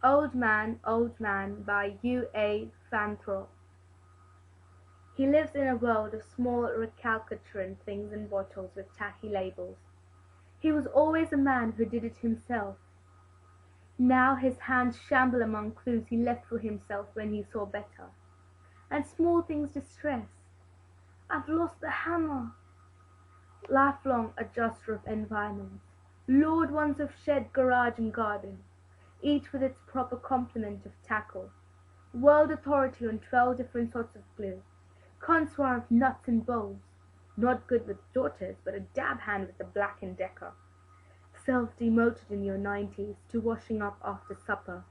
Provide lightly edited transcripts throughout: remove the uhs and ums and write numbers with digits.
Old Man by U.A.Fanthrope. He lives in a world of small recalcitrant things in bottles with tacky labels. He was always a man who did it himself. Now his hands shamble among clues he left for himself when he saw better. And small things distress. I've lost the hammer. Lifelong adjuster of environments, Lord ones of shed, garage and garden, each with its proper complement of tackle, world authority on 12 different sorts of glue, connoisseur of nuts and bolts, not good with daughters but a dab hand with the Black and Decker, self-demoted in your 90s to washing up after supper,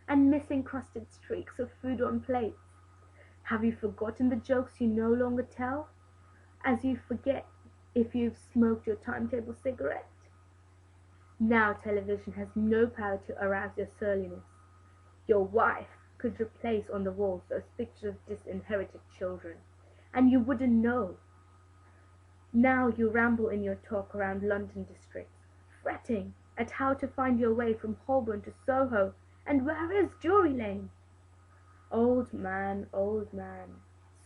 and missing crusted streaks of food on plates. Have you forgotten the jokes you no longer tell, as you forget if you've smoked your timetable cigarette? Now television has no power to arouse your surliness. Your wife could replace on the walls those pictures of disinherited children, and you wouldn't know. Now you ramble in your talk around London districts, fretting at how to find your way from Holborn to Soho, and where is Drury Lane? Old man,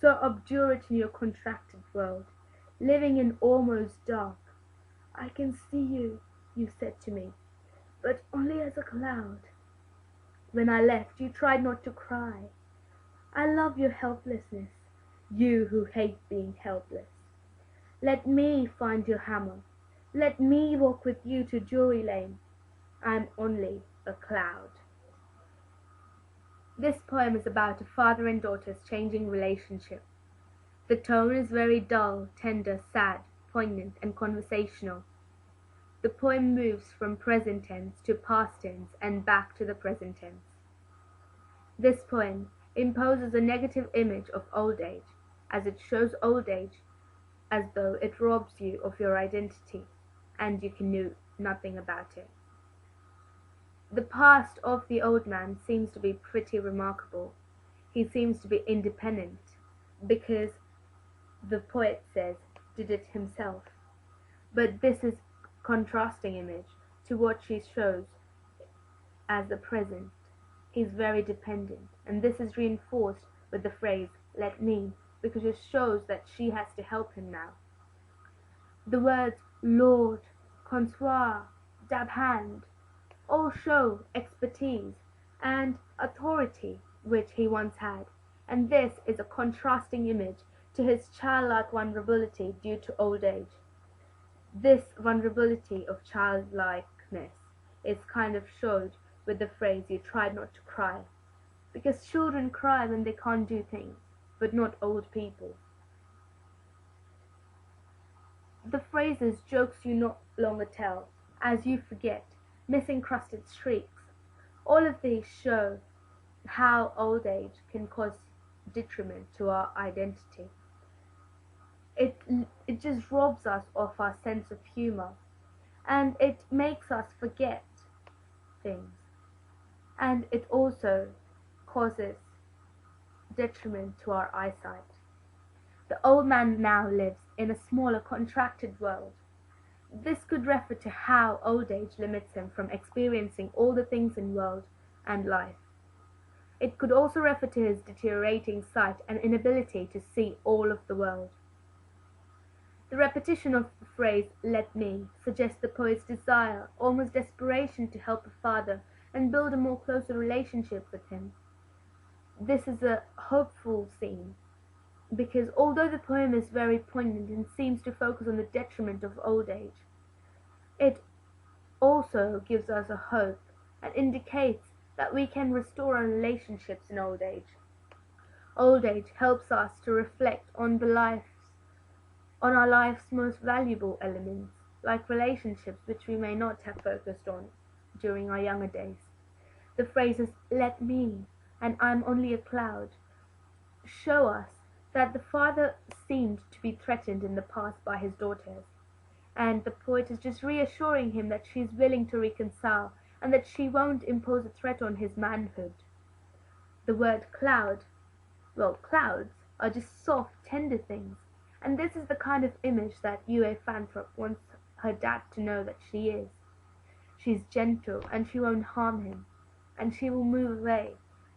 so obdurate in your contracted world, living in almost dark. I can see you, you said to me, but only as a cloud. When I left, you tried not to cry. I love your helplessness, you who hate being helpless. Let me find your hammer. Let me walk with you to Drury Lane. I'm only a cloud. This poem is about a father and daughter's changing relationship. The tone is very dull, tender, sad, poignant, and conversational. The poem moves from present tense to past tense and back to the present tense. This poem imposes a negative image of old age, as it shows old age as though it robs you of your identity, and you can do nothing about it. The past of the old man seems to be pretty remarkable. He seems to be independent, because the poet says, did it himself. But this is contrasting image to what she shows as the present. He's very dependent, and this is reinforced with the phrase, let me, because it shows that she has to help him now. The words Lord, connoisseur, dab hand, all show expertise and authority which he once had, and this is a contrasting image to his childlike vulnerability due to old age. This vulnerability of childlikeness is kind of showed with the phrase you tried not to cry, because children cry when they can't do things, but not old people. The phrases jokes you no longer tell, as you forget, missing crusted streaks, all of these show how old age can cause detriment to our identity. It just robs us of our sense of humor, and it makes us forget things, and it also causes detriment to our eyesight. The old man now lives in a smaller contracted world. This could refer to how old age limits him from experiencing all the things in world and life. It could also refer to his deteriorating sight and inability to see all of the world. The repetition of the phrase, let me, suggests the poet's desire, almost desperation, to help a father and build a more closer relationship with him. This is a hopeful scene, because although the poem is very poignant and seems to focus on the detriment of old age, it also gives us a hope and indicates that we can restore our relationships in old age. Old age helps us to reflect on our life's most valuable elements, like relationships which we may not have focused on during our younger days. The phrases let me and I'm only a cloud show us that the father seemed to be threatened in the past by his daughters, and the poet is just reassuring him that she is willing to reconcile and that she won't impose a threat on his manhood. The word cloud, well, clouds are just soft, tender things, and this is the kind of image that U.A.Fanthrope wants her dad to know that she is. She's gentle and she won't harm him. and she will move away,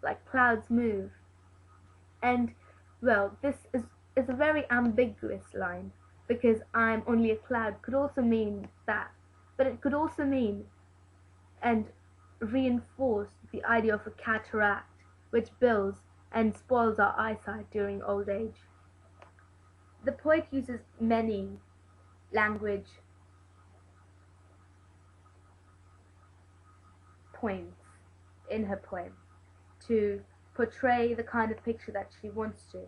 like clouds move. And, well, is a very ambiguous line, because I'm only a cloud could also mean that, but it could also mean and reinforce the idea of a cataract, which builds and spoils our eyesight during old age. The poet uses many language points in her poem to portray the kind of picture that she wants to.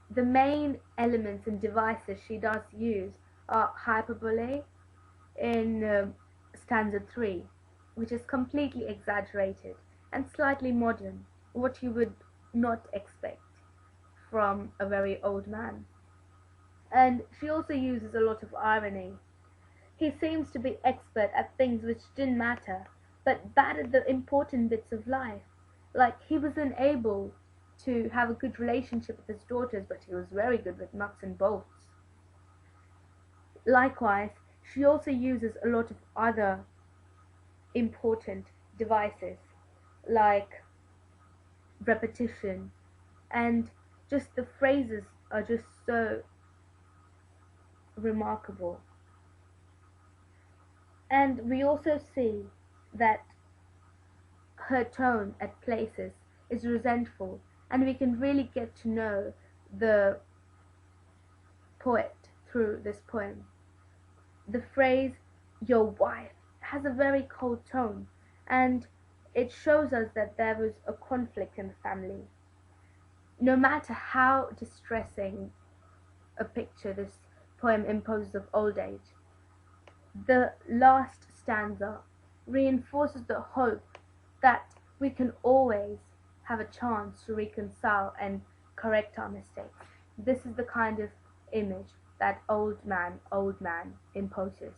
The main elements and devices she does use are hyperbole in stanza 3, which is completely exaggerated and slightly modern, what you would not expect from a very old man. And she also uses a lot of irony. He seems to be expert at things which didn't matter, but bad at the important bits of life. Like he was unable to have a good relationship with his daughters, but he was very good with nuts and bolts. Likewise, she also uses a lot of other important devices, like repetition, and just the phrases are just so remarkable. And we also see that her tone at places is resentful, and we can really get to know the poet through this poem. The phrase, your wife, has a very cold tone, and it shows us that there was a conflict in the family. No matter how distressing a picture this poem imposes of old age, the last stanza reinforces the hope that we can always have a chance to reconcile and correct our mistakes. This is the kind of image that old man imposes.